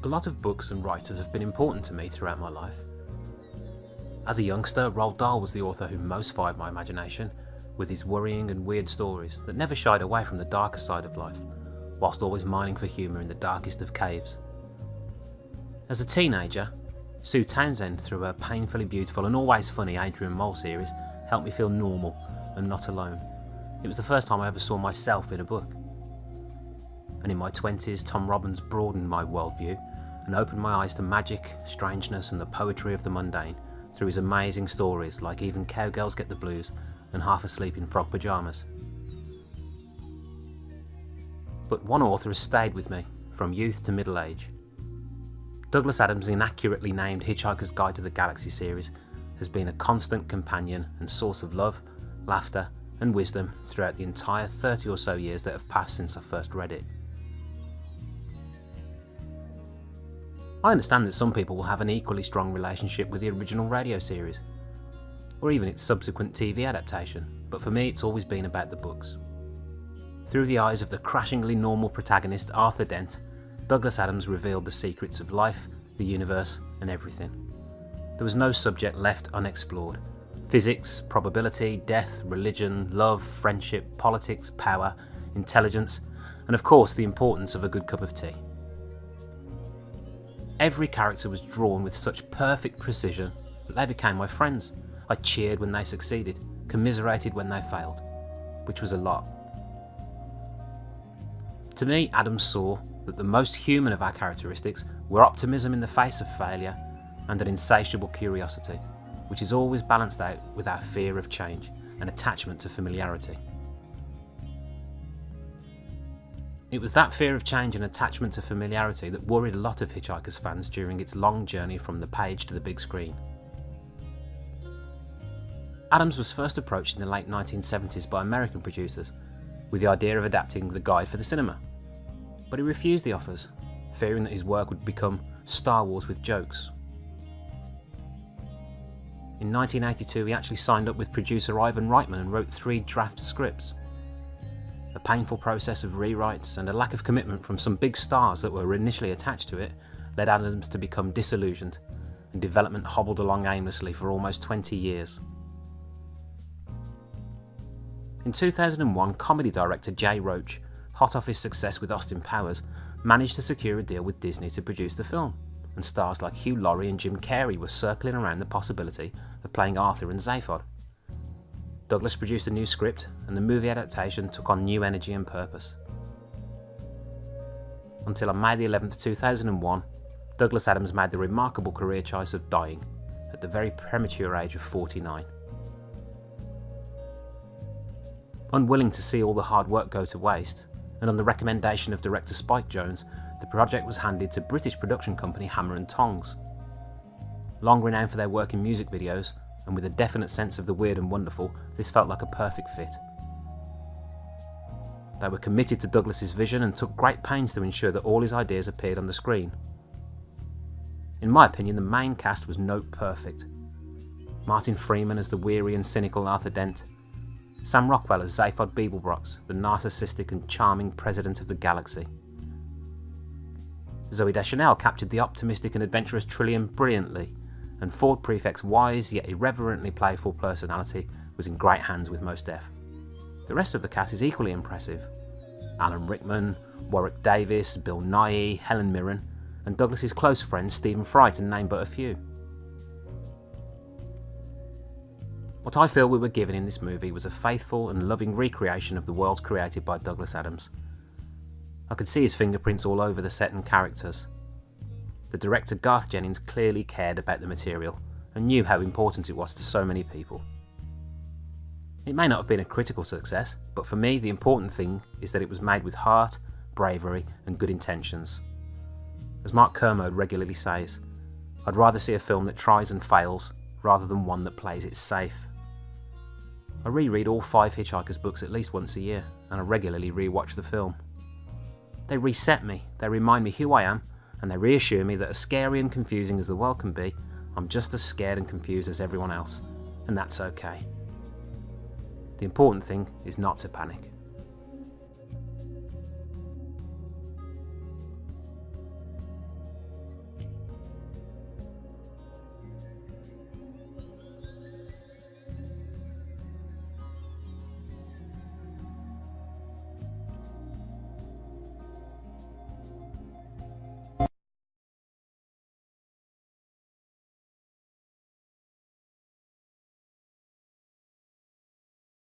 A lot of books and writers have been important to me throughout my life. As a youngster, Roald Dahl was the author who most fired my imagination with his worrying and weird stories that never shied away from the darker side of life, whilst always mining for humour in the darkest of caves. As a teenager, Sue Townsend, through her painfully beautiful and always funny Adrian Mole series, helped me feel normal and not alone. It was the first time I ever saw myself in a book. And in my 20s, Tom Robbins broadened my worldview and opened my eyes to magic, strangeness and the poetry of the mundane through his amazing stories like Even Cowgirls Get the Blues and Half Asleep in Frog Pyjamas. But one author has stayed with me from youth to middle age. Douglas Adams' inaccurately named Hitchhiker's Guide to the Galaxy series has been a constant companion and source of love, laughter and wisdom throughout the entire 30 or so years that have passed since I first read it. I understand that some people will have an equally strong relationship with the original radio series, or even its subsequent TV adaptation, but for me it's always been about the books. Through the eyes of the crashingly normal protagonist Arthur Dent, Douglas Adams revealed the secrets of life, the universe, and everything. There was no subject left unexplored. Physics, probability, death, religion, love, friendship, politics, power, intelligence, and of course the importance of a good cup of tea. Every character was drawn with such perfect precision that they became my friends. I cheered when they succeeded, commiserated when they failed, which was a lot. To me, Adams saw that the most human of our characteristics were optimism in the face of failure and an insatiable curiosity, which is always balanced out with our fear of change and attachment to familiarity. It was that fear of change and attachment to familiarity that worried a lot of Hitchhiker's fans during its long journey from the page to the big screen. Adams was first approached in the late 1970s by American producers with the idea of adapting the guide for the cinema, but he refused the offers, fearing that his work would become Star Wars with jokes. In 1982 he actually signed up with producer Ivan Reitman and wrote 3 draft scripts. A painful process of rewrites and a lack of commitment from some big stars that were initially attached to it led Adams to become disillusioned, and development hobbled along aimlessly for almost 20 years. In 2001, comedy director Jay Roach, hot off his success with Austin Powers, managed to secure a deal with Disney to produce the film, and stars like Hugh Laurie and Jim Carrey were circling around the possibility of playing Arthur and Zaphod. Douglas produced a new script, and the movie adaptation took on new energy and purpose. Until on May the 11th, 2001, Douglas Adams made the remarkable career choice of dying at the very premature age of 49. Unwilling to see all the hard work go to waste, and on the recommendation of director Spike Jonze, the project was handed to British production company Hammer and Tongs. Long renowned for their work in music videos, and with a definite sense of the weird and wonderful, this felt like a perfect fit. They were committed to Douglas's vision and took great pains to ensure that all his ideas appeared on the screen. In my opinion, the main cast was note perfect. Martin Freeman as the weary and cynical Arthur Dent, Sam Rockwell as Zaphod Beeblebrox, the narcissistic and charming president of the galaxy. Zooey Deschanel captured the optimistic and adventurous Trillian brilliantly, and Ford Prefect's wise yet irreverently playful personality was in great hands with Mos Def. The rest of the cast is equally impressive. Alan Rickman, Warwick Davis, Bill Nighy, Helen Mirren, and Douglas's close friend Stephen Fry, to name but a few. What I feel we were given in this movie was a faithful and loving recreation of the world created by Douglas Adams. I could see his fingerprints all over the set and characters. The director Garth Jennings clearly cared about the material and knew how important it was to so many people. It may not have been a critical success, but for me the important thing is that it was made with heart, bravery and good intentions. As Mark Kermode regularly says, I'd rather see a film that tries and fails rather than one that plays it safe. I reread all 5 Hitchhiker's books at least once a year, and I regularly rewatch the film. They reset me, they remind me who I am, and they reassure me that as scary and confusing as the world can be, I'm just as scared and confused as everyone else, and that's okay. The important thing is not to panic.